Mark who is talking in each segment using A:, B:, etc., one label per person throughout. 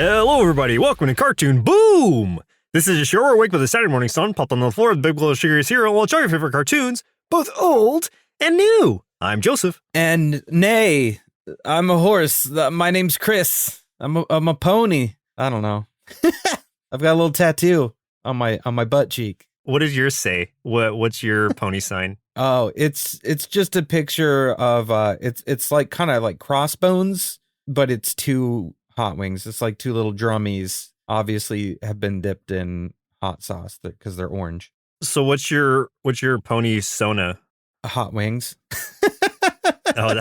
A: Hello, everybody. Welcome to Cartoon Boom. This is a show where I wake with a Saturday morning sun, popped on the floor with Big Blue Sugar's hero, and we'll show your favorite cartoons, both old and new. I'm Joseph.
B: And nay, I'm a horse. My name's Chris. I'm a pony. I don't know. I've got a little tattoo on my butt cheek.
A: What does yours say? What's your pony sign?
B: Oh, it's just a picture of it's like kind of like crossbones, but it's two hot wings. It's like two little drummies. Obviously, have been dipped in hot sauce because they're orange.
A: So what's your pony sona?
B: Hot wings.
A: Oh,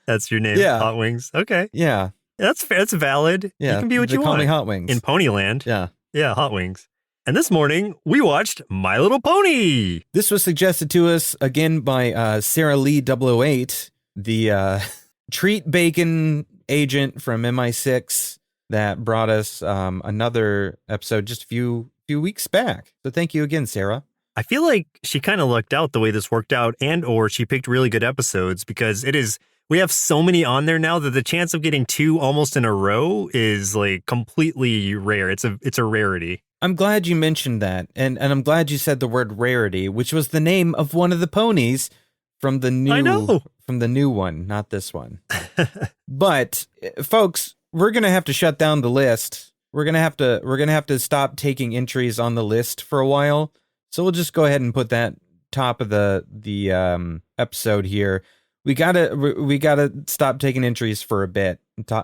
A: that's your name.
B: Yeah.
A: Hot Wings. Okay.
B: Yeah.
A: That's fair. That's valid.
B: Yeah.
A: You can be what
B: they
A: you
B: call
A: want.
B: me Hot Wings.
A: In Ponyland.
B: Yeah.
A: Yeah, Hot Wings. And this morning, we watched My Little Pony.
B: This was suggested to us again by Sarah Lee 008, the treat bacon agent from MI6 that brought us another episode just a few weeks back. So thank you again, Sarah.
A: I feel like she kind of lucked out the way this worked out, and or she picked really good episodes, because we have so many on there now that the chance of getting two almost in a row is like completely rare. It's a rarity.
B: I'm glad you mentioned that, and I'm glad you said the word rarity, which was the name of one of the ponies from the new one, not this one. But folks, we're gonna have to shut down the list. We're gonna have to stop taking entries on the list for a while. So we'll just go ahead and put that top of the episode here. We gotta stop taking entries for a bit.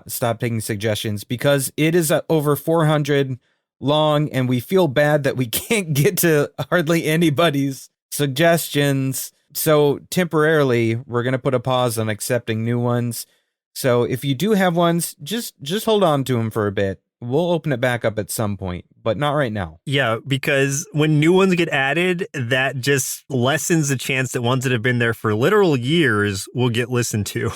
B: Stop taking suggestions because it is over 400 long, and we feel bad that we can't get to hardly anybody's suggestions. So temporarily, we're gonna put a pause on accepting new ones. So if you do have ones, just hold on to them for a bit. We'll open it back up at some point, but not right now.
A: Yeah, because when new ones get added, that just lessens the chance that ones that have been there for literal years will get listened to,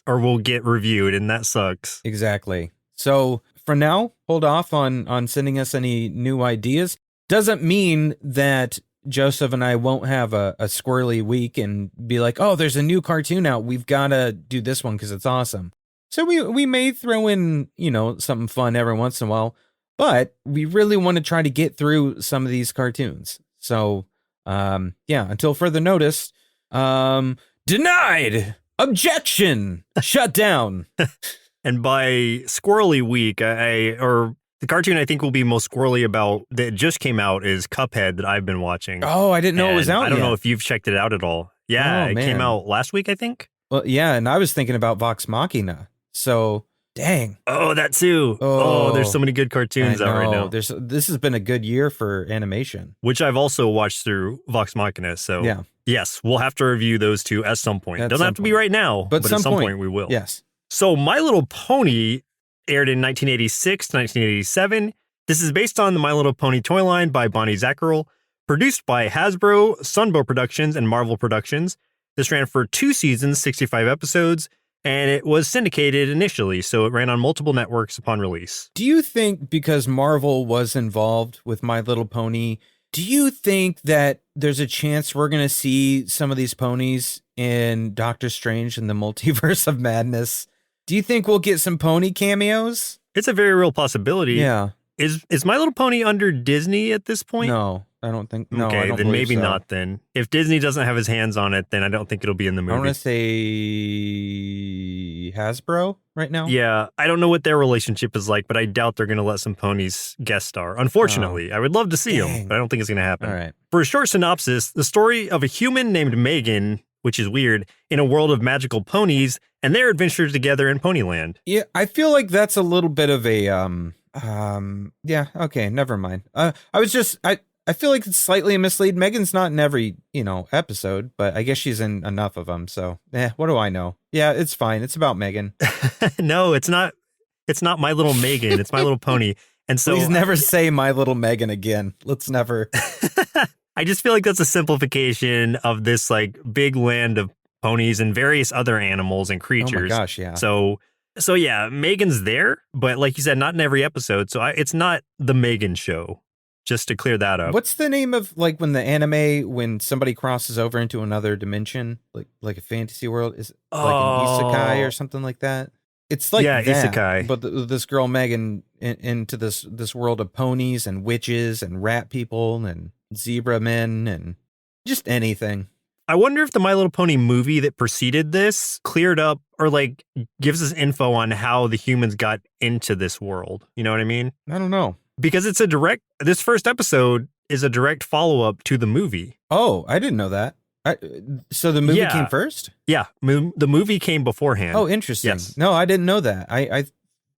A: or will get reviewed, and that sucks.
B: Exactly. So for now, hold off on sending us any new ideas. Doesn't mean that Joseph and I won't have a squirrely week and be like, oh, there's a new cartoon out. We've got to do this one because it's awesome. So we may throw in, something fun every once in a while, but we really want to try to get through some of these cartoons. So, until further notice, denied, objection, shut down.
A: And by squirrely week, the cartoon I think will be most squirrely about that just came out is Cuphead that I've been watching.
B: Oh, I didn't know it was out yet.
A: I don't know if you've checked it out at all. Yeah, it came out last week, I think.
B: Well, yeah, and I was thinking about Vox Machina. So, dang.
A: Oh, that too. Oh, there's so many good cartoons out right now.
B: This has been a good year for animation.
A: Which I've also watched through Vox Machina. So,
B: yeah.
A: Yes, we'll have to review those two at some point. It doesn't have to be right now, but at some point we will.
B: Yes.
A: So, My Little Pony aired in 1986 to 1987. This is based on the My Little Pony toy line by Bonnie Zackerl, produced by Hasbro, Sunbow Productions, and Marvel Productions. This ran for 2 seasons, 65 episodes, and it was syndicated initially, so it ran on multiple networks upon release.
B: Do you think because Marvel was involved with My Little Pony, do you think that there's a chance we're going to see some of these ponies in Doctor Strange and the Multiverse of Madness? Do you think we'll get some pony cameos?
A: It's a very real possibility.
B: Yeah.
A: Is My Little Pony under Disney at this point?
B: No, I don't think. No,
A: okay,
B: I don't
A: then maybe
B: so.
A: not. Then if Disney doesn't have his hands on it, then I don't think it'll be in the movie.
B: I want to say Hasbro right now.
A: Yeah, I don't know what their relationship is like, but I doubt they're going to let some ponies guest star. Unfortunately, I would love to see them, but I don't think it's going to happen.
B: All right.
A: For a short synopsis, the story of a human named Megan, which is weird, in a world of magical ponies and their adventures together in Ponyland.
B: Yeah, I feel like that's a little bit of a yeah, okay, never mind. I feel like it's slightly a mislead. Megan's not in every, episode, but I guess she's in enough of them. So, what do I know? Yeah, it's fine. It's about Megan.
A: No, it's not. It's not My Little Megan. It's My Little Pony. And so
B: please never say My Little Megan again. Let's never.
A: I just feel like that's a simplification of this like big land of ponies and various other animals and creatures.
B: Oh my gosh, yeah.
A: So yeah, Megan's there, but like you said, not in every episode. So it's not the Megan show. Just to clear that up.
B: What's the name of like when somebody crosses over into another dimension, like a fantasy world? Is it like an isekai or something like that? It's like
A: Yeah,
B: that,
A: isekai.
B: but this girl Megan into this world of ponies and witches and rat people and zebra men and just anything.
A: I wonder if the My Little Pony movie that preceded this cleared up or like gives us info on how the humans got into this world. You know what I mean?
B: I don't know.
A: Because this first episode is a direct follow up to the movie.
B: Oh, I didn't know that. So the movie came first?
A: Yeah. The movie came beforehand.
B: Oh, interesting.
A: Yes.
B: No, I didn't know that. I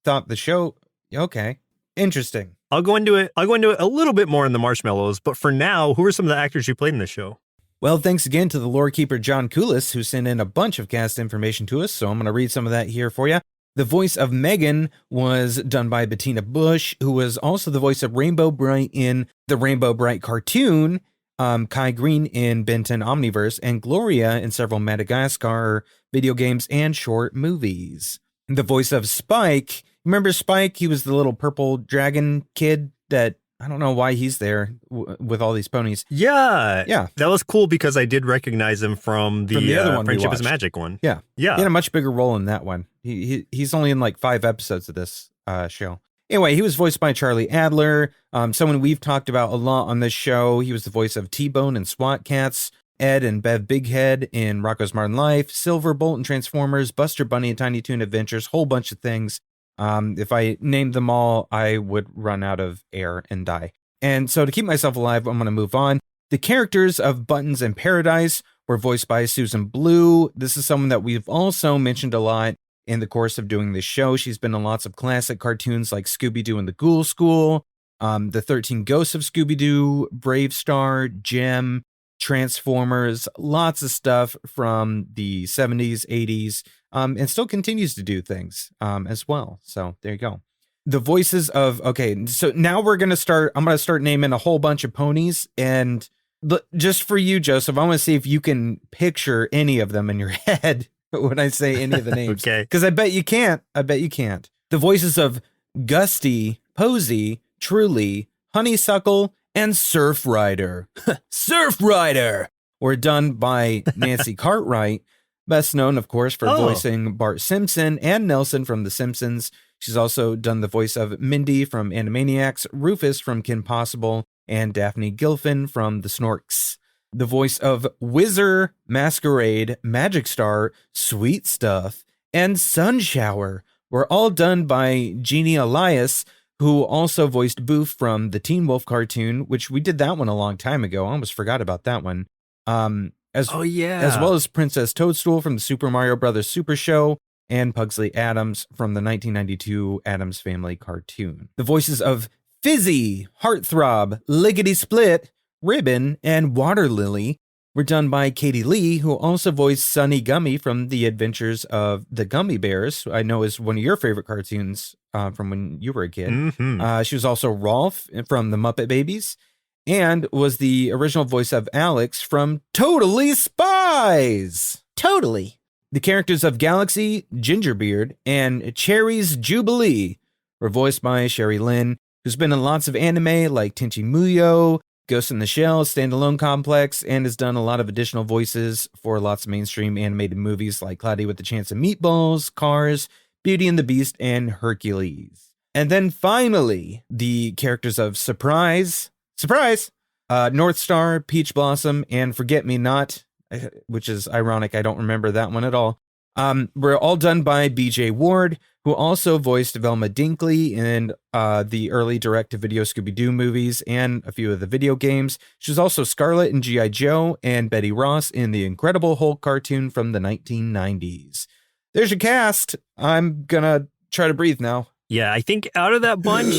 B: thought the show. Okay. Interesting.
A: I'll go into it a little bit more in the marshmallows, but for now, who are some of the actors who played in this show?
B: Well, thanks again to the lore keeper John Coulis, who sent in a bunch of cast information to us, so I'm going to read some of that here for you. The voice of Megan was done by Bettina Bush, who was also the voice of Rainbow Bright in the Rainbow Bright cartoon, Kai Green in Ben 10 Omniverse, and Gloria in several Madagascar video games and short movies. The voice of Spike, remember Spike? He was the little purple dragon kid that, I don't know why he's there with all these ponies.
A: Yeah.
B: Yeah.
A: That was cool because I did recognize him from the
B: other one
A: Friendship is Magic one.
B: Yeah.
A: Yeah.
B: He had a much bigger role in that one. He's only in like 5 episodes of this show. Anyway, he was voiced by Charlie Adler, someone we've talked about a lot on this show. He was the voice of T-Bone in SWAT Cats, Ed and Bev Bighead in Rocko's Modern Life, Silverbolt in Transformers, Buster Bunny in Tiny Toon Adventures, whole bunch of things. If I named them all, I would run out of air and die. And so to keep myself alive, I'm going to move on. The characters of Buttons and Paradise were voiced by Susan Blue. This is someone that we've also mentioned a lot in the course of doing this show. She's been in lots of classic cartoons like Scooby-Doo and the Ghoul School, The 13 Ghosts of Scooby-Doo, Brave Star, Jem, Transformers, lots of stuff from the 70s, 80s, and still continues to do things as well. So there you go. The voices of, okay, so now I'm going to start naming a whole bunch of ponies, and just for you, Joseph, I want to see if you can picture any of them in your head when I say any of the names.
A: Okay.
B: Because I bet you can't. The voices of Gusty, Posy, Truly, Honeysuckle, and Surf Rider. Surf Rider were done by Nancy Cartwright, best known, of course, for voicing Bart Simpson and Nelson from The Simpsons. She's also done the voice of Mindy from Animaniacs, Rufus from Kim Possible, and Daphne Gilfin from The Snorks. The voice of Whizzer, Masquerade, Magic Star, Sweet Stuff, and Sunshower were all done by Jeannie Elias, who also voiced Boof from the Teen Wolf cartoon, which we did that one a long time ago. I almost forgot about that one. As well as Princess Toadstool from the Super Mario Brothers Super Show, and Pugsley Adams from the 1992 Addams Family cartoon. The voices of Fizzy, Heartthrob, Lickety Split, Ribbon, and Water Lily were done by Katie Lee, who also voiced Sunny Gummy from The Adventures of the Gummy Bears. I know is one of your favorite cartoons from when you were a kid.
A: Mm-hmm.
B: She was also Rolf from The Muppet Babies, and was the original voice of Alex from Totally Spies. Totally. The characters of Galaxy, Gingerbeard, and Cherry's Jubilee were voiced by Sherry Lynn, who's been in lots of anime like Tenchi Muyo, Ghost in the Shell, Standalone Complex, and has done a lot of additional voices for lots of mainstream animated movies like Cloudy with a Chance of Meatballs, Cars, Beauty and the Beast, and Hercules. And then finally, the characters of Surprise, North Star, Peach Blossom, and Forget Me Not, which is ironic, I don't remember that one at all, were all done by BJ Ward, who also voiced Velma Dinkley in the early direct-to-video Scooby-Doo movies and a few of the video games. She was also Scarlet in G.I. Joe and Betty Ross in the Incredible Hulk cartoon from the 1990s. There's your cast. I'm gonna try to breathe now.
A: Yeah, I think out of that bunch,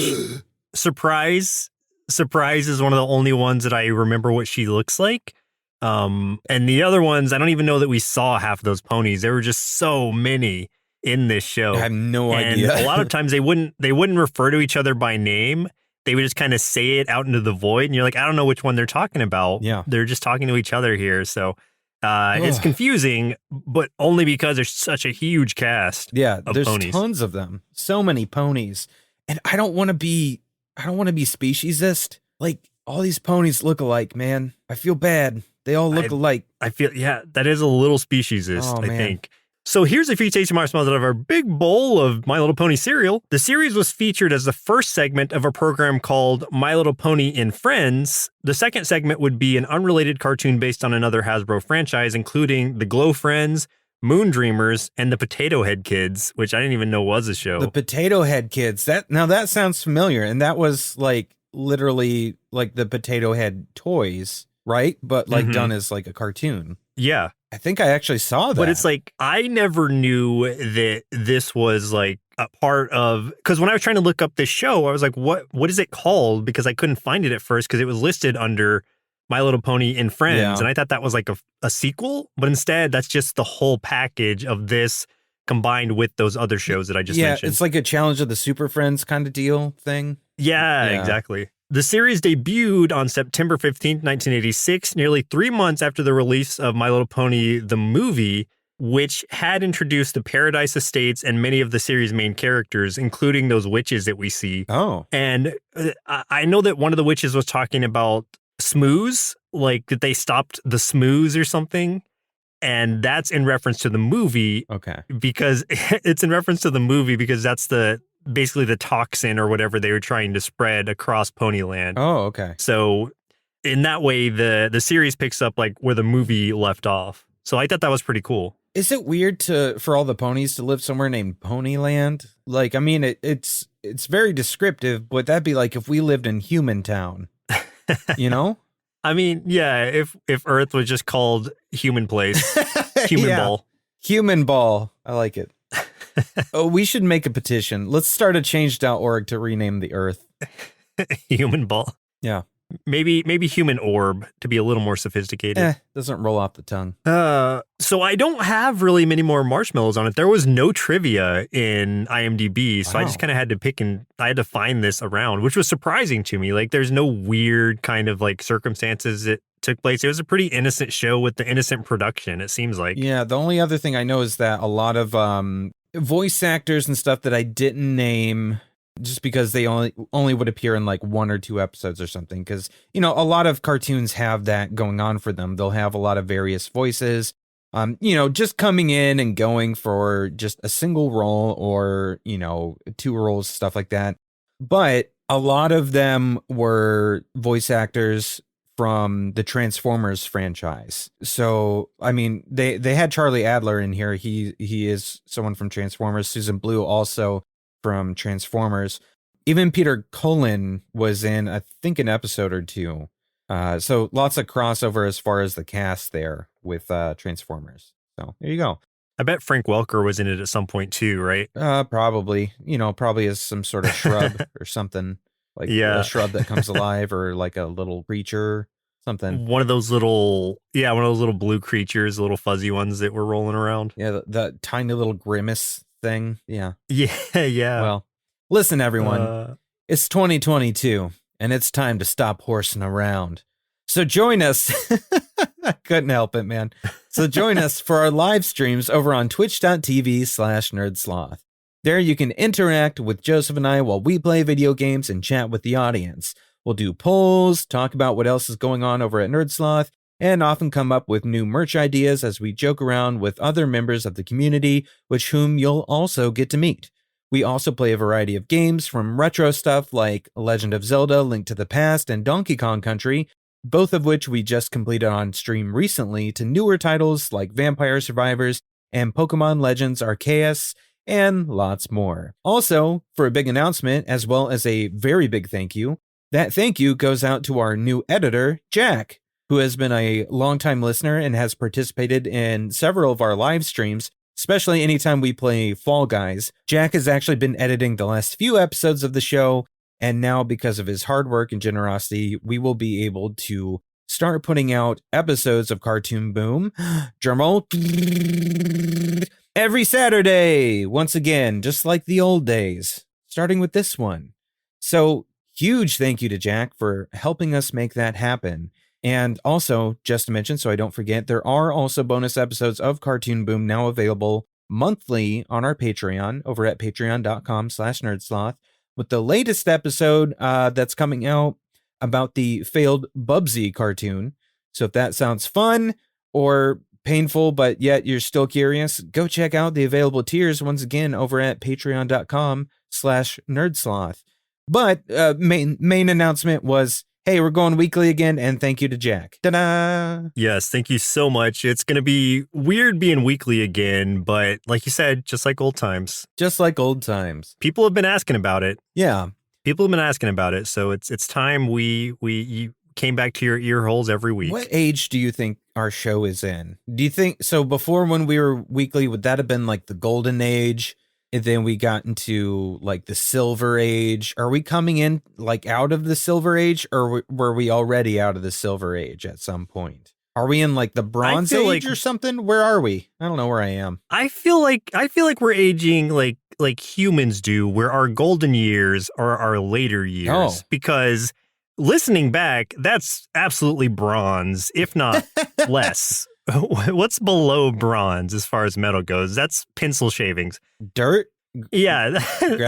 A: Surprise is one of the only ones that I remember what she looks like. And the other ones, I don't even know that we saw half of those ponies. There were just so many in this show.
B: I have no idea.
A: A lot of times they wouldn't refer to each other by name. They would just kind of say it out into the void, and you're like, I don't know which one they're talking about.
B: Yeah.
A: They're just talking to each other here. So it's confusing, but only because there's such a huge cast.
B: Yeah,
A: of
B: there's
A: ponies.
B: Tons of them. So many ponies. And I don't want to be speciesist. Like, all these ponies look alike, man. I feel bad. They all look alike.
A: I feel, that is a little speciesist,
B: Oh,
A: I
B: man.
A: think. So here's a few tasty marshmallows out of our big bowl of My Little Pony cereal. The series was featured as the first segment of a program called My Little Pony and Friends. The second segment would be an unrelated cartoon based on another Hasbro franchise, including the Glow Friends, Moon Dreamers, and the Potato Head Kids, which I didn't even know was a show.
B: The Potato Head Kids. That sounds familiar. And that was like literally like the Potato Head toys, right? But like done as like a cartoon.
A: Yeah.
B: I think I actually saw that.
A: But it's like, I never knew that this was like a part of, because when I was trying to look up this show, I was like, what is it called? Because I couldn't find it at first because it was listed under My Little Pony and Friends.
B: Yeah.
A: And I thought that was like a sequel, but instead that's just the whole package of this combined with those other shows that I just mentioned.
B: Yeah, it's like a Challenge of the Super Friends kind of deal thing.
A: Yeah, exactly. The series debuted on September 15th, 1986, nearly 3 months after the release of My Little Pony, the movie, which had introduced the Paradise Estates and many of the series' main characters, including those witches that we see.
B: Oh.
A: And I know that one of the witches was talking about smooze, like that they stopped the smooze or something. And that's in reference to the movie.
B: Okay.
A: Because it's in reference to the movie because that's basically the toxin or whatever they were trying to spread across Ponyland.
B: Oh, okay.
A: So in that way, the series picks up like where the movie left off. So I thought that was pretty cool.
B: Is it weird for all the ponies to live somewhere named Ponyland? Like, I mean, it's very descriptive, but that'd be like if we lived in Human Town, you know?
A: I mean, yeah, if Earth was just called Human Place, Human Ball.
B: Human Ball. I like it. Oh, we should make a petition. Let's start a change.org to rename the Earth.
A: Human Ball.
B: Yeah.
A: Maybe Human Orb to be a little more sophisticated.
B: Doesn't roll off the tongue.
A: So I don't have really many more marshmallows on it. There was no trivia in IMDb, so I just kind of had to pick and I had to find this around, which was surprising to me. Like there's no weird kind of like circumstances that took place. It was a pretty innocent show with the innocent production, it seems like.
B: Yeah, the only other thing I know is that a lot of voice actors and stuff that I didn't name just because they only would appear in like 1 or 2 episodes or something. Because, you know, a lot of cartoons have that going on for them. They'll have a lot of various voices, you know, just coming in and going for just a single role or, you know, 2 roles, stuff like that. But a lot of them were voice actors from the Transformers franchise. So, I mean, they had Charlie Adler in here. He is someone from Transformers. Susan Blue also from Transformers. Even Peter Cullen was in, I think, an episode or 2. So lots of crossover as far as the cast there with Transformers. So there you go.
A: I bet Frank Welker was in it at some point too, right?
B: Probably. You know, probably as some sort of shrub or something. Like a shrub that comes alive or like a little creature, something.
A: One of those little blue creatures, the little fuzzy ones that were rolling around.
B: Yeah, the tiny little grimace thing. Yeah.
A: Yeah.
B: Well, listen, everyone. It's 2022, and it's time to stop horsing around. So join us. I couldn't help it, man. So join us for our live streams over on twitch.tv/nerdsloth. There you can interact with Joseph and I while we play video games and chat with the audience. We'll do polls, talk about what else is going on over at Nerdsloth, and often come up with new merch ideas as we joke around with other members of the community, whom you'll also get to meet. We also play a variety of games, from retro stuff like Legend of Zelda, Link to the Past, and Donkey Kong Country, both of which we just completed on stream recently, to newer titles like Vampire Survivors and Pokemon Legends Arceus, and lots more. Also, for a big announcement, as well as a very big thank you, that thank you goes out to our new editor, Jack, who has been a longtime listener and has participated in several of our live streams, especially anytime we play Fall Guys. Jack has actually been editing the last few episodes of the show, and now because of his hard work and generosity, we will be able to start putting out episodes of Cartoon Boom. Drumroll. Every Saturday, once again, just like the old days, starting with this one. So, huge thank you to Jack for helping us make that happen. And also, just to mention, so I don't forget, there are also bonus episodes of Cartoon Boom now available monthly on our Patreon over at patreon.com/nerdsloth, with the latest episode that's coming out about the failed Bubsy cartoon. So if that sounds fun or painful, but yet you're still curious, go check out the available tiers once again over at patreon.com/nerdsloth. But main announcement was, hey, we're going weekly again, and thank you to Jack. Ta-da!
A: Yes, thank you so much. It's going to be weird being weekly again, but like you said, just like old times.
B: Just like old times.
A: People have been asking about it.
B: Yeah.
A: People have been asking about it, so it's time you came back to your ear holes every week.
B: What age do you think our show is in? Do you think, so before when we were weekly, would that have been like the golden age? And then we got into like the silver age. Are we coming in like out of the silver age, or were we already out of the silver age at some point? Are we in like the bronze age or something? Where are we? I don't know where I am.
A: I feel like we're aging like humans do, where our golden years are our later years. Because listening back, that's absolutely bronze, if not less. What's below bronze as far as metal goes? That's pencil shavings.
B: Dirt?
A: Yeah,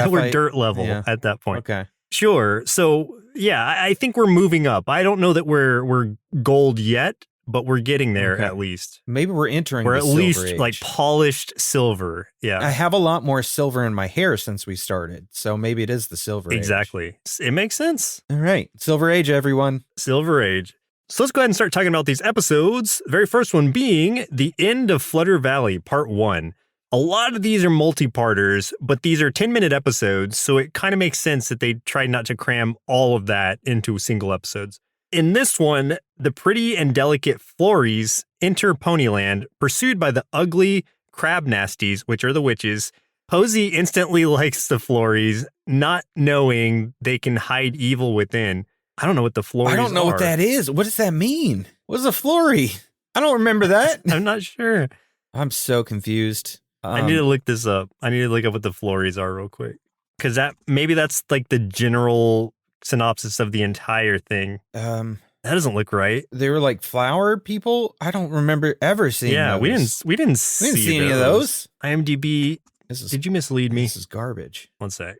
A: we're dirt level at that point.
B: Okay.
A: Sure. So, yeah, I think we're moving up. I don't know that we're gold yet, but we're getting there at least.
B: Maybe we're entering
A: We're
B: the
A: at
B: silver
A: least
B: age.
A: like polished silver. Yeah.
B: I have a lot more silver in my hair since we started, so maybe it is the silver age.
A: Exactly. It makes sense.
B: All right. Silver age, everyone.
A: Silver age. So let's go ahead and start talking about these episodes. The very first one being the end of Flutter Valley, Part 1. A lot of these are multi-parters, but these are 10-minute episodes, so it kind of makes sense that they tried not to cram all of that into single episodes. In this one, the pretty and delicate Flories enter Ponyland, pursued by the ugly crab nasties, which are the witches. Posey instantly likes the Flories, not knowing they can hide evil within. I don't know what the Flories are.
B: I don't know what that is. What does that mean? What is a Flory? I don't remember that.
A: I'm not sure.
B: I'm so confused.
A: I need to look this up. I need to look up what the Flories are real quick. Because maybe that's like the general synopsis of the entire thing. That doesn't look right.
B: They were like flower people. I don't remember ever seeing those.
A: we didn't see
B: any of those.
A: IMDb. Did you mislead me?
B: This is garbage.
A: One sec.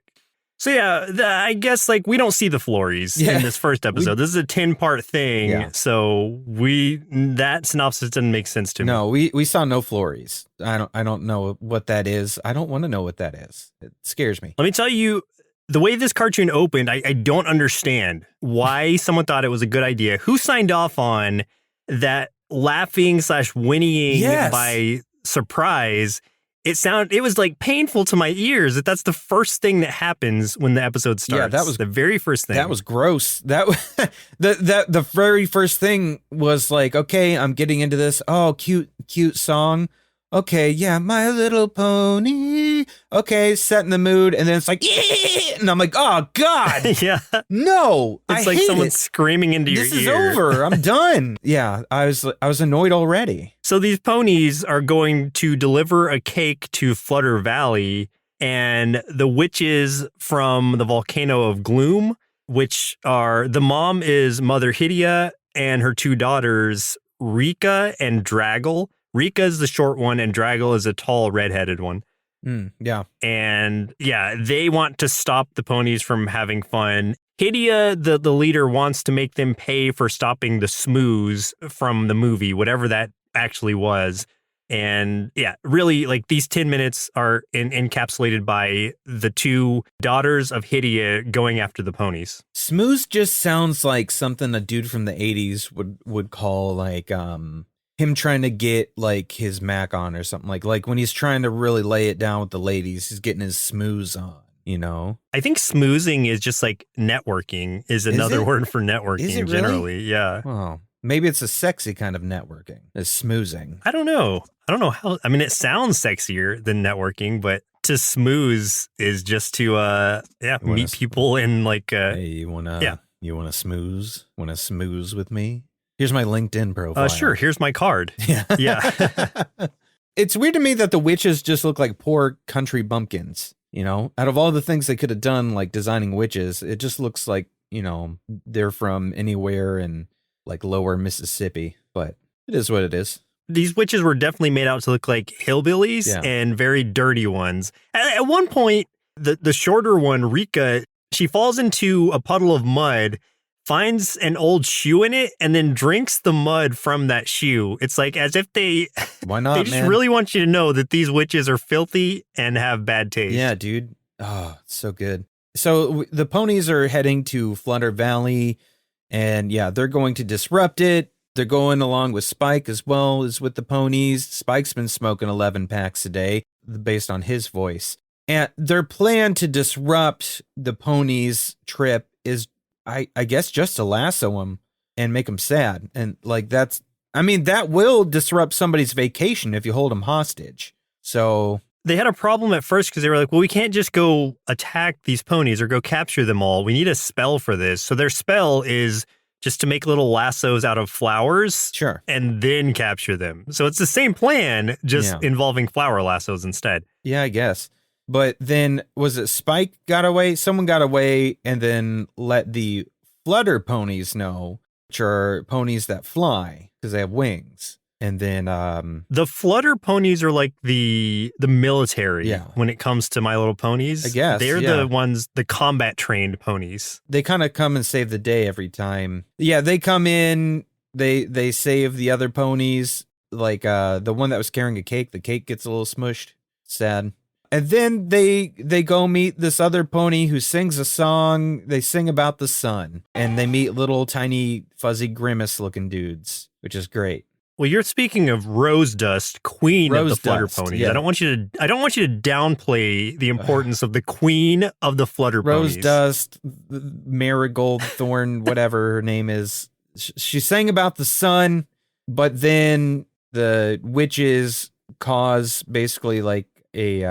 A: So yeah, I guess like we don't see the Flories in this first episode. This is a 10-part thing, so that synopsis doesn't make sense to me.
B: No, we saw no Flories. I don't know what that is. I don't want to know what that is. It scares me.
A: Let me tell you, the way this cartoon opened, I don't understand why someone thought it was a good idea. Who signed off on that laughing/whinnying by surprise? It was like painful to my ears that's the first thing that happens when the episode starts.
B: Yeah, that was
A: the very first thing.
B: That was gross. That the very first thing was like, okay, I'm getting into this. Oh, cute song. Okay, yeah, My Little Pony. Okay, setting the mood, and then it's like, and I'm like, oh God,
A: yeah,
B: no,
A: it's like someone screaming into your ear.
B: This is over. I'm done. Yeah, I was annoyed already.
A: So these ponies are going to deliver a cake to Flutter Valley, and the witches from the Volcano of Gloom, which are the mom is Mother Hydia and her two daughters Rika and Draggle. Rika is the short one, and Draggle is a tall, redheaded one.
B: Yeah.
A: And yeah, they want to stop the ponies from having fun. Hydia, the leader, wants to make them pay for stopping the smooze from the movie, whatever that actually was. And yeah, really, like these 10 minutes are encapsulated by the two daughters of Hydia going after the ponies.
B: Smooze just sounds like something a dude from the 80s would call like him trying to get like his Mac on or something, like when he's trying to really lay it down with the ladies, he's getting his smooze on, you know?
A: I think smoozing is just like networking is another word for networking generally. Yeah.
B: Oh, maybe it's a sexy kind of networking, is smoozing.
A: I don't know how, I mean, it sounds sexier than networking, but to smooze is just to, meet people in like,
B: hey, you want to smooze? Want to smooze with me? Here's my LinkedIn profile.
A: Sure. Here's my card. Yeah.
B: It's weird to me that the witches just look like poor country bumpkins. You know, out of all the things they could have done, like designing witches, it just looks like, you know, they're from anywhere in like lower Mississippi. But it is what it is.
A: These witches were definitely made out to look like hillbillies and very dirty ones. At one point, the shorter one, Rika, she falls into a puddle of mud, finds an old shoe in it and then drinks the mud from that shoe. It's like as if
B: why not,
A: they just
B: man?
A: really want you to know that these witches are filthy and have bad taste.
B: Yeah, dude. Oh, it's so good. So the ponies are heading to Flutter Valley, and yeah, they're going to disrupt it. They're going along with Spike as well as with the ponies. Spike's been smoking 11 packs a day based on his voice. And their plan to disrupt the ponies' trip is, I guess, just to lasso them and make them sad. And like that will disrupt somebody's vacation if you hold them hostage. So
A: they had a problem at first because they were like, well, we can't just go attack these ponies or go capture them all. We need a spell for this. So their spell is just to make little lassos out of flowers.
B: Sure.
A: And then capture them. So it's the same plan, just involving flower lassos instead.
B: Yeah, I guess. But then, was it Spike got away? Someone got away and then let the Flutter ponies know, which are ponies that fly because they have wings. And then
A: the Flutter ponies are like the military when it comes to My Little Ponies.
B: I guess.
A: They're the ones, the combat trained ponies.
B: They kind of come and save the day every time. Yeah, they come in, they save the other ponies. Like the one that was carrying a cake, the cake gets a little smushed. Sad. And then they go meet this other pony who sings a song. They sing about the sun. And they meet little tiny fuzzy grimace looking dudes, which is great.
A: Well, you're speaking of Rose Dust, queen of the Flutter ponies.
B: Yeah.
A: I don't want you to downplay the importance of the queen of the Flutter
B: Rose
A: ponies.
B: Dust, Marigold Thorn, whatever her name is. She sang about the sun, but then the witches cause basically like a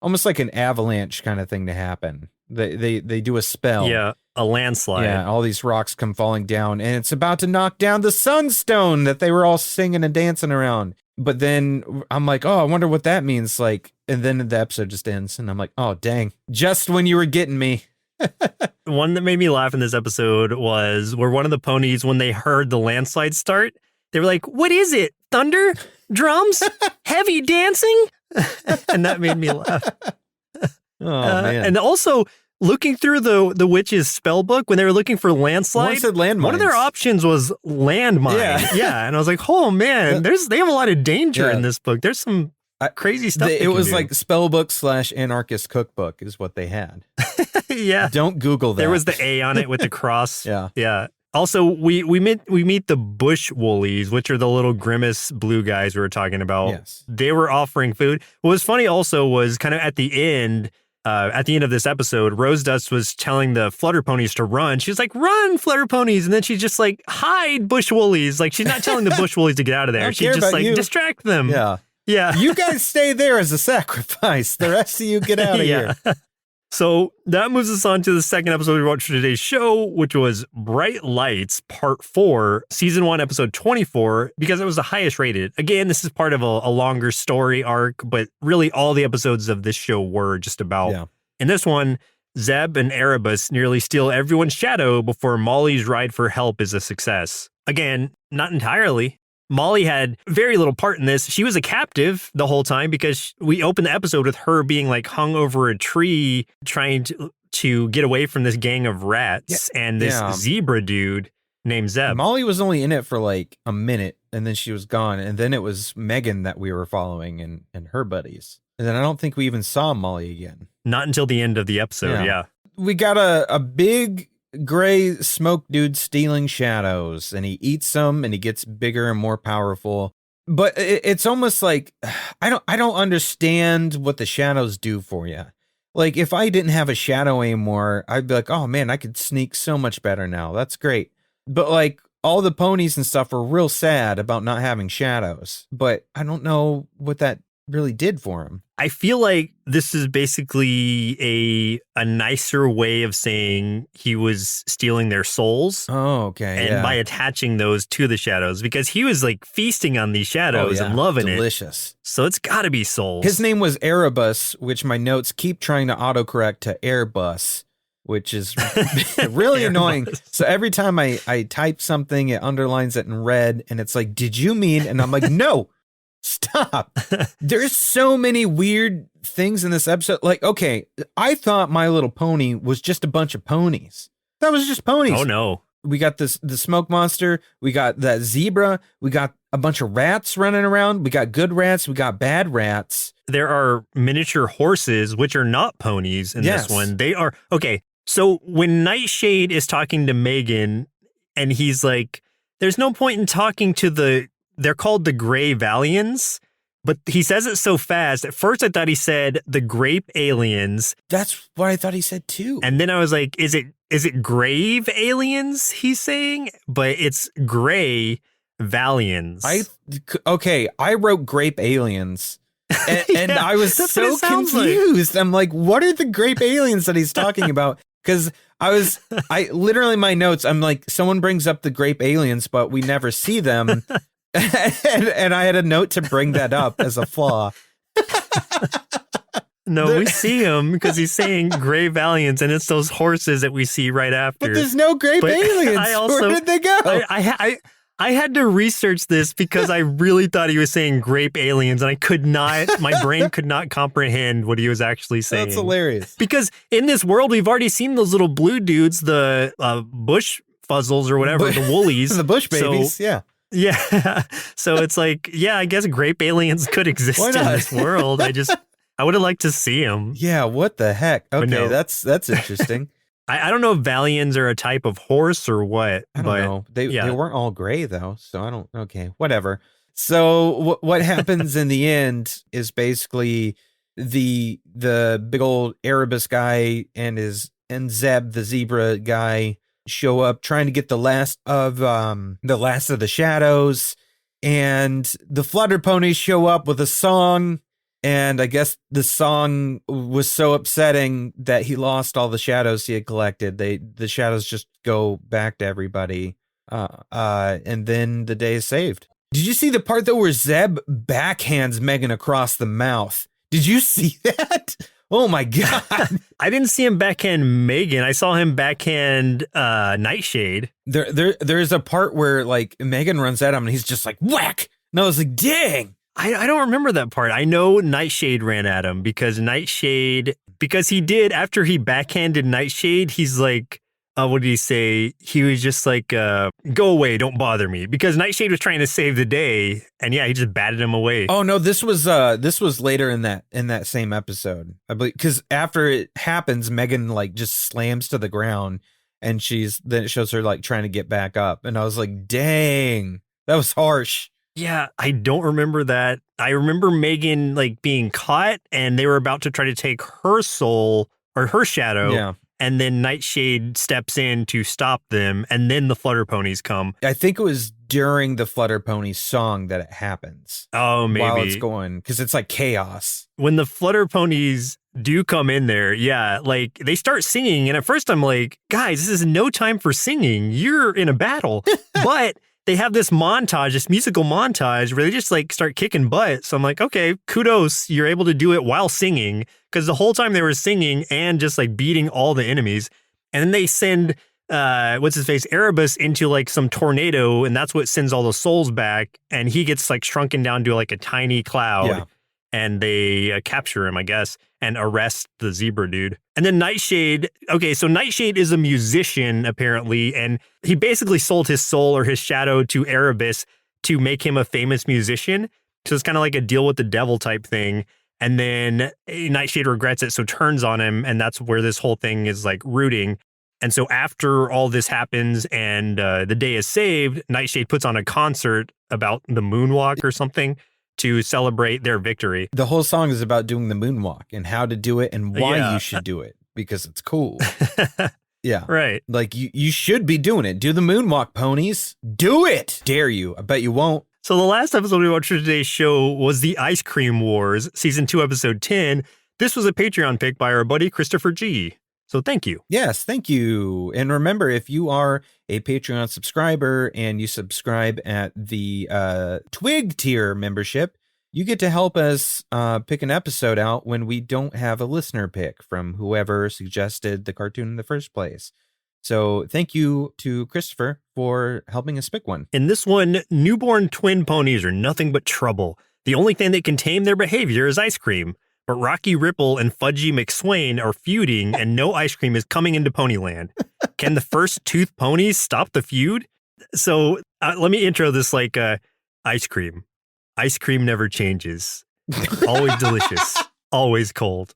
B: almost like an avalanche kind of thing to happen. They do a spell.
A: Yeah, a landslide.
B: Yeah, all these rocks come falling down, and it's about to knock down the sunstone that they were all singing and dancing around. But then I'm like, oh, I wonder what that means. Like, and then the episode just ends, and I'm like, oh, dang, just when you were getting me.
A: One that made me laugh in this episode was where one of the ponies, when they heard the landslide start, they were like, what is it? Thunder? Drums? Heavy dancing? And that made me laugh.
B: Man.
A: And also, looking through the witch's spell book, when they were looking for landslide,
B: one said landmines.
A: One of their options was landmine. Yeah. And I was like, oh man, they have a lot of danger in this book. There's some crazy stuff.
B: It was like spellbook / anarchist cookbook is what they had.
A: Yeah.
B: Don't Google that.
A: There was the A on it with the cross.
B: Yeah.
A: Also, we meet the bush woolies, which are the little grimace blue guys we were talking about.
B: Yes.
A: They were offering food. What was funny also was kind of at the end of this episode, Rose Dust was telling the Flutter ponies to run. She was like, run, Flutter ponies. And then she's just like, hide, bush woolies. Like, she's not telling the bush woolies to get out of there. She just like, distract them. Yeah.
B: You guys stay there as a sacrifice. The rest of you get out of here.
A: So that moves us on to the second episode we watched for today's show, which was Bright Lights Part 4, Season 1, Episode 24, because it was the highest rated. Again, this is part of a longer story arc, but really all the episodes of this show were just about. Yeah. In this one, Zeb and Erebus nearly steal everyone's shadow before Molly's ride for help is a success. Again, not entirely. Molly had very little part in this. She was a captive the whole time because we opened the episode with her being like hung over a tree trying to get away from this gang of rats and this zebra dude named Zeb.
B: Molly was only in it for like a minute and then she was gone. And then it was Megan that we were following and her buddies. And then I don't think we even saw Molly again.
A: Not until the end of the episode, yeah.
B: We got a big gray smoke dude stealing shadows, and he eats them and he gets bigger and more powerful. But it's almost like I don't understand what the shadows do for you. Like if I didn't have a shadow anymore, I'd be like, oh man, I could sneak so much better now. That's great. But like all the ponies and stuff were real sad about not having shadows. But I don't know what that really did for him.
A: I feel like this is basically a nicer way of saying he was stealing their souls.
B: Oh, okay.
A: And by attaching those to the shadows, because he was like feasting on these shadows and loving it.
B: Delicious.
A: So it's got to be souls.
B: His name was Erebus, which my notes keep trying to autocorrect to Airbus, which is really annoying. So every time I type something, it underlines it in red, and it's like, did you mean? And I'm like, no. Stop. There's so many weird things in this episode. Like, okay, I thought My Little Pony was just a bunch of ponies. That was just ponies.
A: Oh, no.
B: We got the smoke monster. We got that zebra. We got a bunch of rats running around. We got good rats. We got bad rats.
A: There are miniature horses, which are not ponies in this one. They are. Okay. So when Nightshade is talking to Megan and he's like, there's no point in talking to they're called the Gray Valians, but he says it so fast. At first I thought he said the Grape Aliens.
B: That's what I thought he said too.
A: And then I was like, is it Grave Aliens he's saying? But it's Gray Valians.
B: I wrote Grape Aliens. And
A: yeah,
B: I was so confused. Like. I'm like, what are the Grape Aliens that he's talking about? Because I literally, my notes, I'm like, someone brings up the Grape Aliens, but we never see them. and I had a note to bring that up as a flaw.
A: No, we see him because he's saying Gray Valiants, and it's those horses that we see right after.
B: But there's no Grape Aliens. Where did they go?
A: I had to research this because I really thought he was saying Grape Aliens, and I could not, my brain could not comprehend what he was actually saying.
B: That's hilarious.
A: Because in this world, we've already seen those little blue dudes, the bush fuzzles or whatever, the woolies.
B: The bush babies,
A: yeah. Yeah. So it's like, yeah, I guess Grape Aliens could exist in this world. I would have liked to see them.
B: Yeah, what the heck? Okay, no. That's interesting.
A: I don't know if Valians are a type of horse or what.
B: I don't know. They weren't all gray though, so I don't. Okay, whatever. So what happens in the end is basically the big old Erebus guy and Zeb the zebra guy show up trying to get the last of the shadows, and the Flutter ponies show up with a song. And I guess the song was so upsetting that he lost all the shadows he had collected. The shadows just go back to everybody. And then the day is saved. Did you see the part though where Zeb backhands Megan across the mouth? Did you see that? Oh my God.
A: I didn't see him backhand Megan. I saw him backhand Nightshade.
B: There's a part where like Megan runs at him and he's just like whack. And I was like, dang.
A: I don't remember that part. I know Nightshade ran at him because he did, after he backhanded Nightshade, he's like, what did he say? He was just like, go away, don't bother me. Because Nightshade was trying to save the day, and yeah, he just batted him away.
B: Oh no, this was later in that same episode. I believe, because after it happens, Megan like just slams to the ground, and then it shows her like trying to get back up, and I was like, dang, that was harsh.
A: Yeah, I don't remember that. I remember Megan like being caught and they were about to try to take her soul or her shadow.
B: Yeah.
A: And then Nightshade steps in to stop them. And then the Flutter ponies come.
B: I think it was during the Flutter ponies song that it happens.
A: Oh, maybe.
B: While it's going, because it's like chaos.
A: When the Flutter ponies do come in there, yeah, like they start singing. And at first I'm like, guys, this is no time for singing. You're in a battle. But they have this musical montage where they just like start kicking butt. So I'm like, okay, kudos. You're able to do it while singing, because the whole time they were singing and just like beating all the enemies. And then they send, Erebus into like some tornado, and that's what sends all the souls back. And he gets like shrunken down to like a tiny cloud.
B: Yeah.
A: And they capture him, I guess, and arrest the zebra dude. And then Nightshade. Okay, so Nightshade is a musician, apparently, and he basically sold his soul or his shadow to Erebus to make him a famous musician. So it's kind of like a deal with the devil type thing. And then Nightshade regrets it, so turns on him, and that's where this whole thing is like rooting. And so after all this happens and the day is saved, Nightshade puts on a concert about the moonwalk or something to celebrate their victory.
B: The whole song is about doing the moonwalk and how to do it and why you should do it, because it's cool. Yeah.
A: Right.
B: Like you should be doing it. Do the moonwalk, ponies. Do it. Dare you. I bet you won't.
A: So the last episode we watched for today's show was the Ice Cream Wars, Season 2, Episode 10. This was a Patreon pick by our buddy Christopher G. So thank you.
B: Yes, thank you. And remember, if you are a Patreon subscriber and you subscribe at the Twig tier membership, you get to help us pick an episode out when we don't have a listener pick from whoever suggested the cartoon in the first place. So thank you to Christopher for helping us pick one.
A: In this one, newborn twin ponies are nothing but trouble. The only thing that can tame their behavior is ice cream. but Rocky Ripple and Fudgy McSwain are feuding and no ice cream is coming into Ponyland. Can the first tooth ponies stop the feud? So let me intro this like ice cream. Ice cream never changes. Always delicious. Always cold.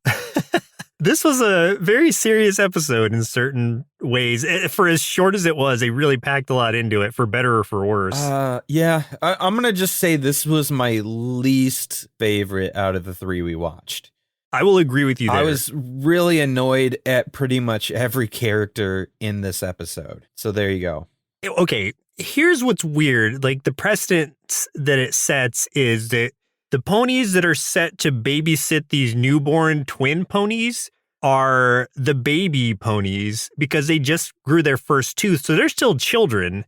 A: This was a very serious episode in certain ways. For as short as it was, they really packed a lot into it, for better or for worse.
B: Yeah, I'm going to just say this was my least favorite out of the 3 we watched.
A: I will agree with you there.
B: I was really annoyed at pretty much every character in this episode. So there you go.
A: Okay, here's what's weird. Like, the precedent that it sets is that the ponies that are set to babysit these newborn twin ponies are the baby ponies because they just grew their first tooth. So they're still children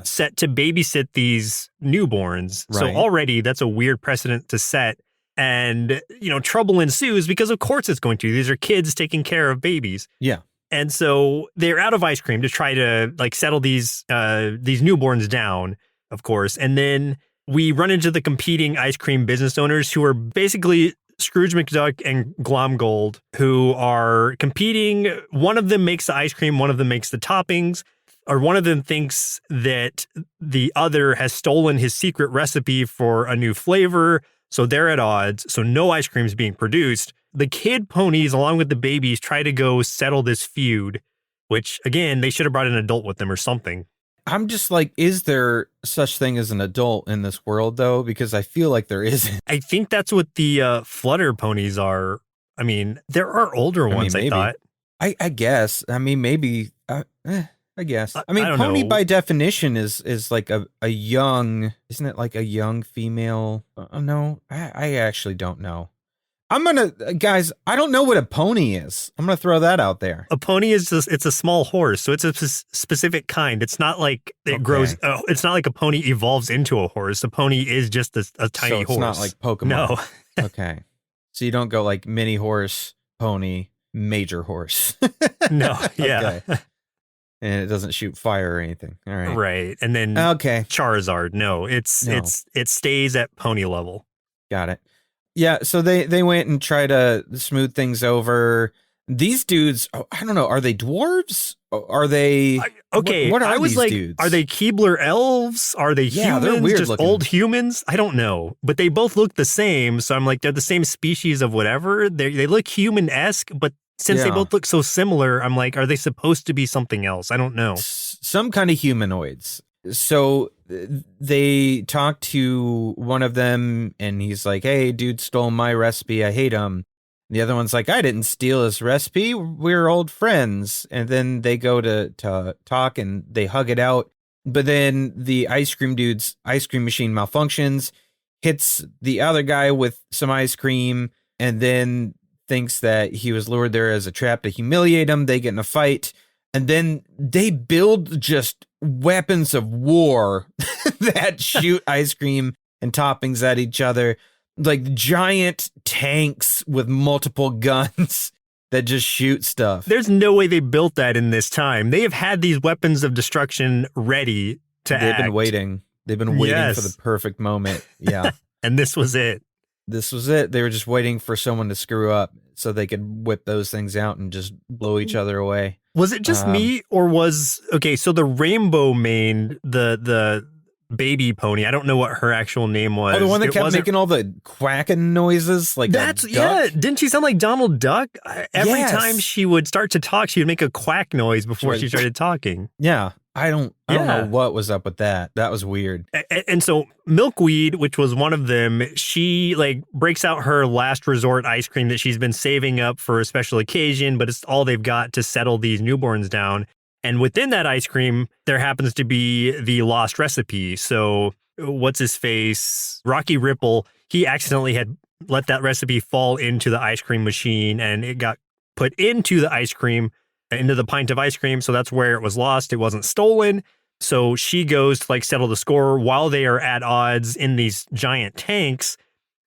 A: set to babysit these newborns. Right. So already that's a weird precedent to set. And, trouble ensues because of course it's going to. These are kids taking care of babies.
B: Yeah.
A: And so they're out of ice cream to try to settle these newborns down, of course. And then we run into the competing ice cream business owners who are basically Scrooge McDuck and Glomgold, who are competing. One of them makes the ice cream, one of them makes the toppings, or one of them thinks that the other has stolen his secret recipe for a new flavor. So they're at odds. So no ice cream is being produced. The kid ponies, along with the babies, try to go settle this feud, which, again, they should have brought an adult with them or something.
B: I'm just like, is there such thing as an adult in this world, though? Because I feel like there isn't.
A: I think that's what the Flutter ponies are. I mean, there are older ones, I thought.
B: I guess. I mean, maybe. I guess. I mean,
A: I
B: pony by definition is like a young, isn't it like a young female? No, I actually don't know. Guys, I don't know what a pony is. I'm going to throw that out there.
A: A pony is it's a small horse. So it's a specific kind. It's not like it grows. It's not like a pony evolves into a horse. A pony is just a tiny horse.
B: It's not like Pokemon.
A: No.
B: Okay. So you don't go like mini horse, pony, major horse.
A: No. Yeah.
B: Okay. And it doesn't shoot fire or anything. All right.
A: Right. And then Charizard. No, it stays at pony level.
B: Got it. Yeah, so they went and tried to smooth things over. These dudes, I don't know, are they dwarves? Are they What are these dudes?
A: Are they Keebler elves? Are they humans?
B: They're weird
A: just
B: looking.
A: Old humans? I don't know. But they both look the same, so I'm like, they're the same species of whatever. They look human-esque, but since they both look so similar, I'm like, are they supposed to be something else? I don't know.
B: Some kind of humanoids. So they talk to one of them and he's like, hey, dude stole my recipe. I hate him. The other one's like, I didn't steal his recipe. We're old friends. And then they go to talk and they hug it out. But then the ice cream dude's ice cream machine malfunctions, hits the other guy with some ice cream, and then thinks that he was lured there as a trap to humiliate him. They get in a fight. And then they build just weapons of war that shoot ice cream and toppings at each other, like giant tanks with multiple guns that just shoot stuff.
A: There's no way they built that in this time. They have had these weapons of destruction ready to act.
B: They've been waiting. They've been waiting for the perfect moment. Yeah.
A: And this was it.
B: This was it. They were just waiting for someone to screw up so they could whip those things out and just blow each other away.
A: Was it just me, or so the rainbow mane, the baby pony, I don't know what her actual name was.
B: Oh, the one that kept making all the quacking noises? Like
A: didn't she sound like Donald Duck? Every time she would start to talk, she would make a quack noise before she started talking.
B: Yeah. I don't know what was up with that. That was weird.
A: And so Milkweed, which was one of them, she breaks out her last resort ice cream that she's been saving up for a special occasion, but it's all they've got to settle these newborns down. And within that ice cream, there happens to be the lost recipe. So what's his face? Rocky Ripple, he accidentally had let that recipe fall into the ice cream machine and it got put into the ice cream, into the pint of ice cream. So that's where it was lost. It wasn't stolen. So she goes to settle the score while they are at odds in these giant tanks.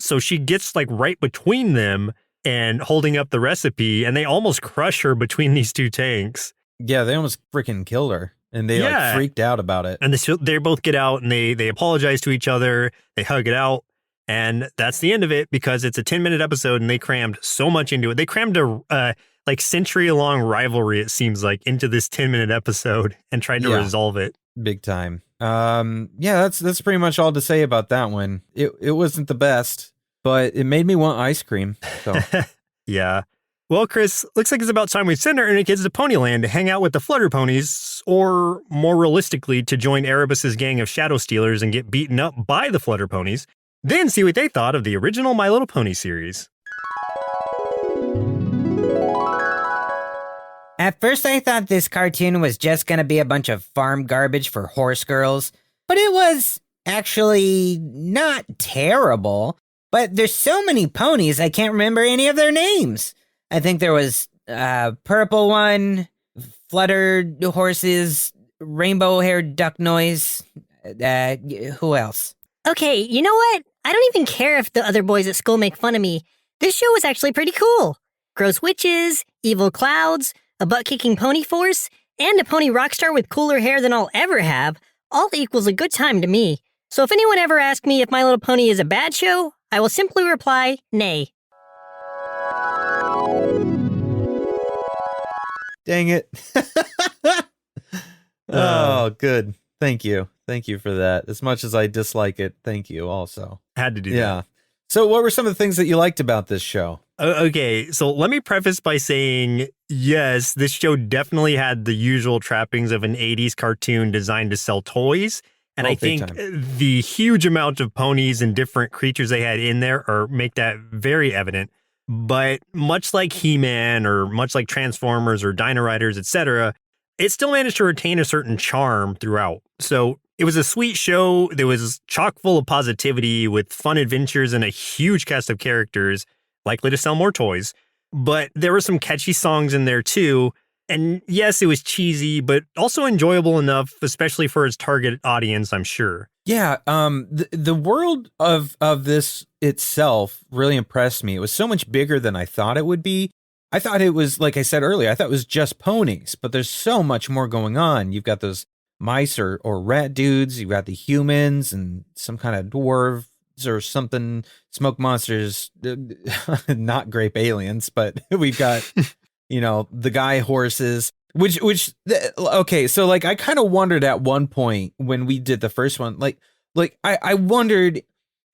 A: So she gets right between them and holding up the recipe, and they almost crush her between these two tanks.
B: Yeah, they almost freaking killed her, and they freaked out about it.
A: And they both get out and they apologize to each other. They hug it out. And that's the end of it because it's a 10-minute episode and they crammed so much into it. They crammed a like century-long rivalry, it seems like, into this 10-minute episode and tried to resolve it.
B: Big time. Yeah, that's pretty much all to say about that one. It wasn't the best, but it made me want ice cream. So
A: yeah. Well, Chris, looks like it's about time we send our inner kids to Ponyland to hang out with the Flutter ponies, or more realistically, to join Erebus's gang of shadow stealers and get beaten up by the Flutter ponies, then see what they thought of the original My Little Pony series.
C: At first I thought this cartoon was just gonna be a bunch of farm garbage for horse girls, but it was actually not terrible. But there's so many ponies I can't remember any of their names. I think there was purple one, fluttered horses, rainbow-haired duck noise. Who else?
D: Okay, you know what? I don't even care if the other boys at school make fun of me. This show was actually pretty cool. Gross witches, evil clouds, a butt-kicking pony force, and a pony rock star with cooler hair than I'll ever have, all equals a good time to me. So if anyone ever asks me if My Little Pony is a bad show, I will simply reply, nay.
B: Dang it. Oh, good. Thank you. Thank you for that. As much as I dislike it, thank you also.
A: Had to do that.
B: Yeah. So what were some of the things that you liked about this show?
A: Okay, so let me preface by saying, yes, this show definitely had the usual trappings of an 80s cartoon designed to sell toys. And I think the huge amount of ponies and different creatures they had in there make that very evident. But much like He-Man or much like Transformers or Dino Riders, etc., it still managed to retain a certain charm throughout. So it was a sweet show that was chock full of positivity with fun adventures and a huge cast of characters, likely to sell more toys. But there were some catchy songs in there too. And yes, it was cheesy, but also enjoyable enough, especially for its target audience, I'm sure.
B: Yeah, the world of this itself really impressed me. It was so much bigger than I thought it would be. I thought it was, like I said earlier, I thought it was just ponies, but there's so much more going on. You've got those mice or rat dudes, you've got the humans and some kind of dwarves or something, smoke monsters, not grape aliens, but we've got, the guy horses. Okay, so like I kind of wondered at one point when we did the first one, like I wondered,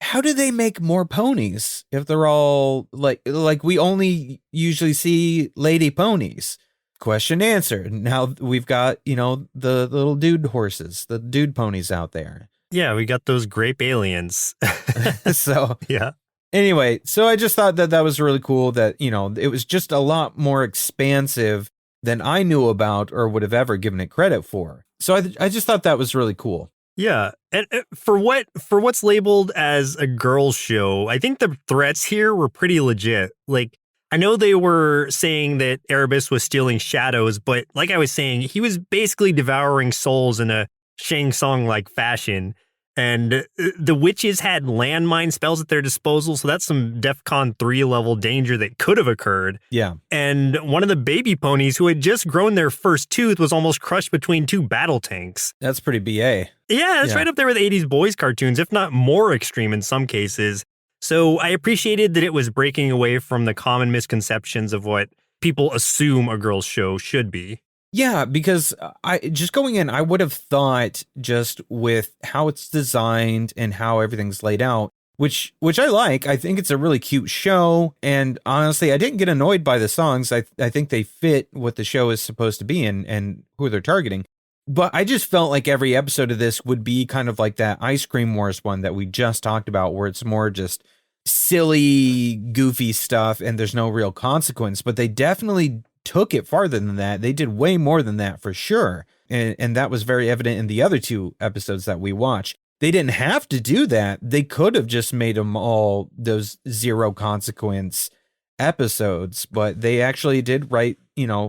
B: how do they make more ponies if they're all like we only usually see lady ponies? Question answered. Now we've got, the little dude horses, the dude ponies out there.
A: Yeah, we got those grape aliens.
B: So
A: yeah.
B: Anyway, so I just thought that was really cool that, it was just a lot more expansive than I knew about or would have ever given it credit for. So I just thought that was really cool.
A: Yeah, and for what's labeled as a girls' show, I think the threats here were pretty legit. Like, I know they were saying that Erebus was stealing shadows, but like I was saying, he was basically devouring souls in a Shang Tsung-like fashion. And the witches had landmine spells at their disposal, so that's some DEFCON 3 level danger that could have occurred.
B: Yeah.
A: And one of the baby ponies who had just grown their first tooth was almost crushed between two battle tanks.
B: That's pretty BA.
A: Yeah, that's right up there with 80s boys cartoons, if not more extreme in some cases. So I appreciated that it was breaking away from the common misconceptions of what people assume a girl's show should be.
B: Yeah, because I would have thought just with how it's designed and how everything's laid out, which I like. I think it's a really cute show. And honestly, I didn't get annoyed by the songs. I think they fit what the show is supposed to be and who they're targeting. But I just felt like every episode of this would be kind of like that Ice Cream Wars one that we just talked about, where it's more just silly, goofy stuff and there's no real consequence. But they definitely took it farther than that. They did way more than that for sure. And that was very evident in the other two episodes that we watched. They didn't have to do that. They could have just made them all those zero consequence episodes, but they actually did write,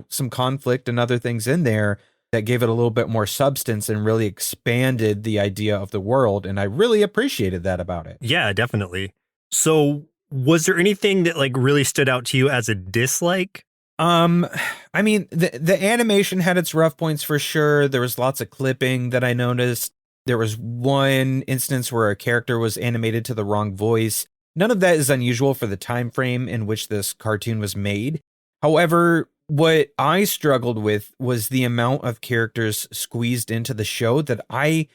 B: some conflict and other things in there that gave it a little bit more substance and really expanded the idea of the world. And I really appreciated that about it.
A: Yeah, definitely. So was there anything that really stood out to you as a dislike?
B: I mean, the animation had its rough points for sure. There was lots of clipping that I noticed. There was one instance where a character was animated to the wrong voice. None of that is unusual for the time frame in which this cartoon was made. However, what I struggled with was the amount of characters squeezed into the show that I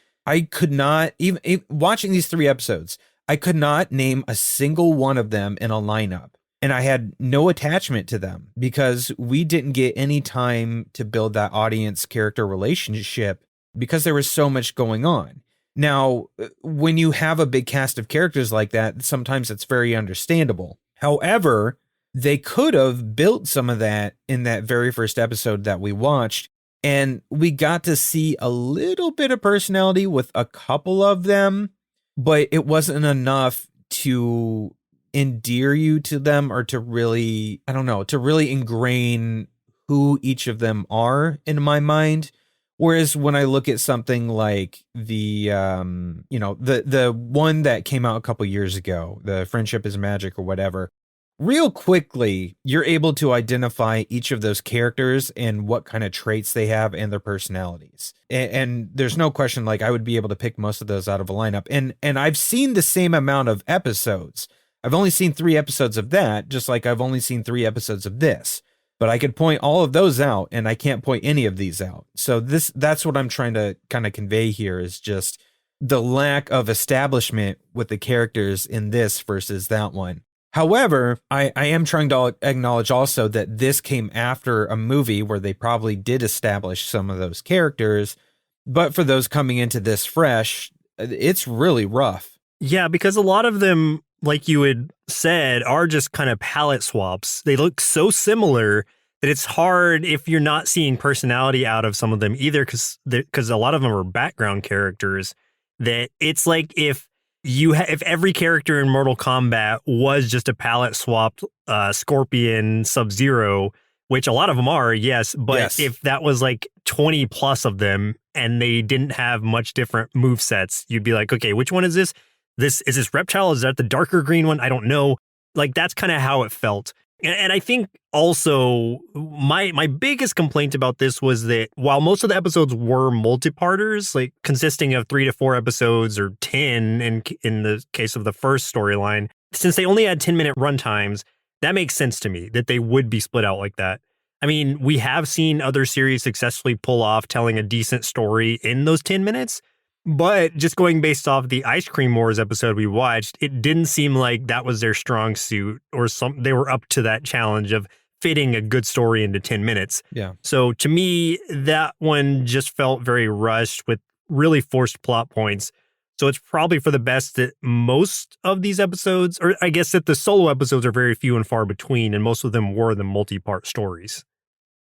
B: could not, even watching these 3 episodes, I could not name a single one of them in a lineup. And I had no attachment to them because we didn't get any time to build that audience character relationship because there was so much going on. Now, when you have a big cast of characters like that, sometimes it's very understandable. However, they could have built some of that in that very first episode that we watched, and we got to see a little bit of personality with a couple of them, but it wasn't enough to endear you to them or to really, I don't know, to really ingrain who each of them are in my mind. Whereas when I look at something like the one that came out a couple years ago, the Friendship is Magic or whatever, real quickly, you're able to identify each of those characters and what kind of traits they have and their personalities. And there's no question, like, I would be able to pick most of those out of a lineup. And I've seen the same amount of episodes. I've only seen 3 episodes of that, just like I've only seen 3 episodes of this. But I could point all of those out, and I can't point any of these out. So that's what I'm trying to kind of convey here, is just the lack of establishment with the characters in this versus that one. However, I am trying to acknowledge also that this came after a movie where they probably did establish some of those characters. But for those coming into this fresh, it's really rough.
A: Yeah, because a lot of them, like you had said, are just kind of palette swaps. They look so similar that it's hard if you're not seeing personality out of some of them either, because a lot of them are background characters, that it's like if every character in Mortal Kombat was just a palette swapped Scorpion, Sub-Zero, which a lot of them are, yes, but
B: Yes.
A: If that was like 20 plus of them and they didn't have much different move sets, you'd be like, okay, which one is this? Is this Reptile? Is that the darker green one? I don't know. Like, that's kind of how it felt. And I think also my biggest complaint about this was that while most of the episodes were multi-parters, like consisting of 3 to 4 episodes or 10 in the case of the first storyline, since they only had 10-minute runtimes, that makes sense to me that they would be split out like that. I mean, we have seen other series successfully pull off telling a decent story in those 10 minutes. But just going based off the Ice Cream Wars episode we watched, it didn't seem like that was their strong suit, or they were up to that challenge of fitting a good story into 10 minutes.
B: Yeah.
A: So to me, that one just felt very rushed with really forced plot points. So it's probably for the best that most of these episodes, or I guess that the solo episodes are very few and far between, and most of them were the multi-part stories.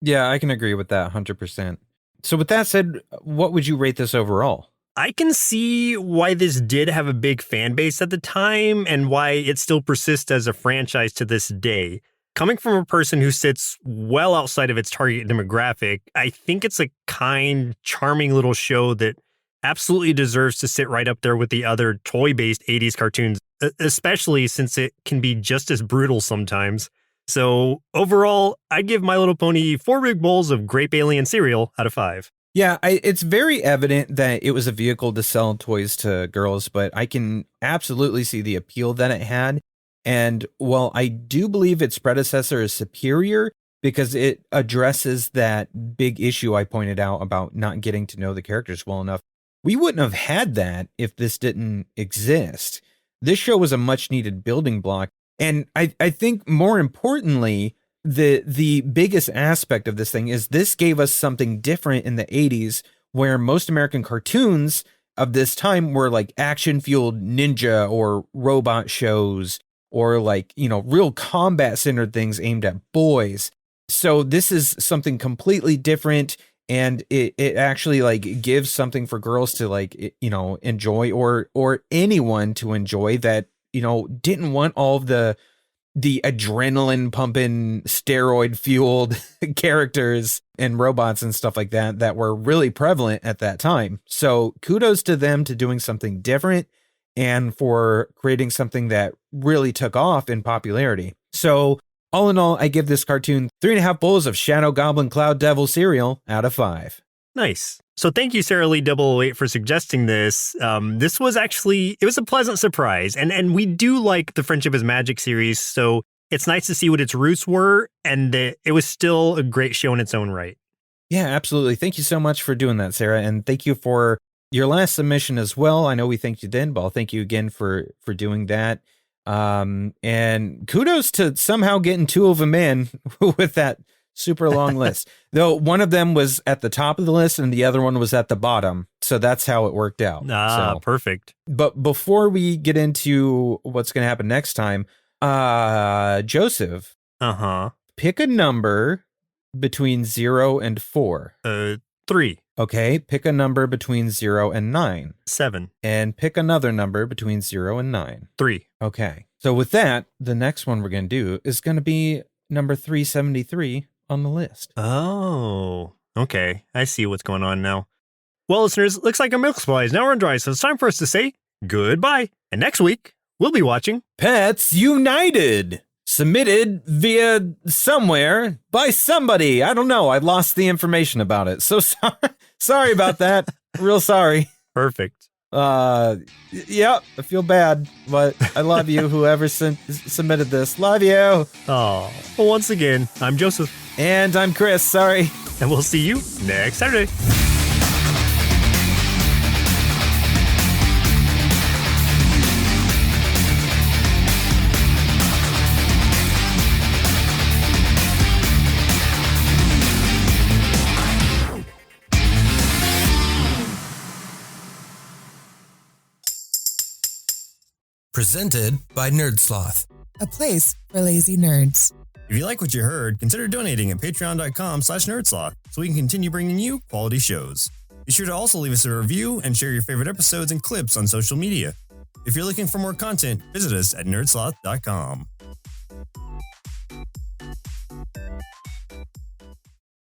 B: Yeah, I can agree with that 100%. So with that said, what would you rate this overall?
A: I can see why this did have a big fan base at the time and why it still persists as a franchise to this day. Coming from a person who sits well outside of its target demographic, I think it's a kind, charming little show that absolutely deserves to sit right up there with the other toy-based 80s cartoons, especially since it can be just as brutal sometimes. So overall, I'd give My Little Pony 4 big bowls of grape alien cereal out of 5.
B: Yeah, it's very evident that it was a vehicle to sell toys to girls, but I can absolutely see the appeal that it had. And while I do believe its predecessor is superior because it addresses that big issue I pointed out about not getting to know the characters well enough, we wouldn't have had that if this didn't exist. This show was a much needed building block. And I think more importantly, the biggest aspect of this thing is this gave us something different in the 80s, where most American cartoons of this time were like action-fueled ninja or robot shows, or like, you know, real combat-centered things aimed at boys. So this is something completely different, and it actually like gives something for girls to like, you know, enjoy, or anyone to enjoy that, you know, didn't want all of the adrenaline pumping, steroid fueled characters and robots and stuff like that were really prevalent at that time. So kudos to them to doing something different and for creating something that really took off in popularity. So all in all, I give this cartoon 3.5 bowls of Shadow Goblin Cloud Devil cereal out of 5.
A: Nice. So thank you, Sarah Lee 008, for suggesting this. This was actually, it was a pleasant surprise. And we do like the Friendship is Magic series, so it's nice to see what its roots were, and that it was still a great show in its own right.
B: Yeah, absolutely. Thank you so much for doing that, Sarah. And thank you for your last submission as well. I know we thanked you then, but I'll thank you again for doing that. And kudos to somehow getting two of them in with that super long list. Though one of them was at the top of the list and the other one was at the bottom. So that's how it worked out.
A: Perfect.
B: But before we get into what's going to happen next time, Joseph, pick a number between 0 and 4.
A: 3.
B: Okay, pick a number between 0 and 9.
A: 7.
B: And pick another number between 0 and 9.
A: 3.
B: Okay, so with that, the next one we're going to do is going to be number 373 on the list.
A: Oh, okay. I see what's going on now. Well, listeners, looks like our milk supply is now run dry, so it's time for us to say goodbye. And next week, we'll be watching
B: Pets United, submitted via somewhere by somebody. I don't know. I lost the information about it. So sorry about that. Real sorry.
A: Perfect.
B: Yeah, I feel bad, but I love you, whoever submitted this. Love you.
A: Oh, well, once again, I'm Joseph.
B: And I'm Chris. Sorry.
A: And we'll see you next Saturday.
E: Presented by Nerdsloth,
F: a place for lazy nerds.
E: If you like what you heard, consider donating at patreon.com/nerdsloth so we can continue bringing you quality shows. Be sure to also leave us a review and share your favorite episodes and clips on social media. If you're looking for more content, visit us at nerdsloth.com.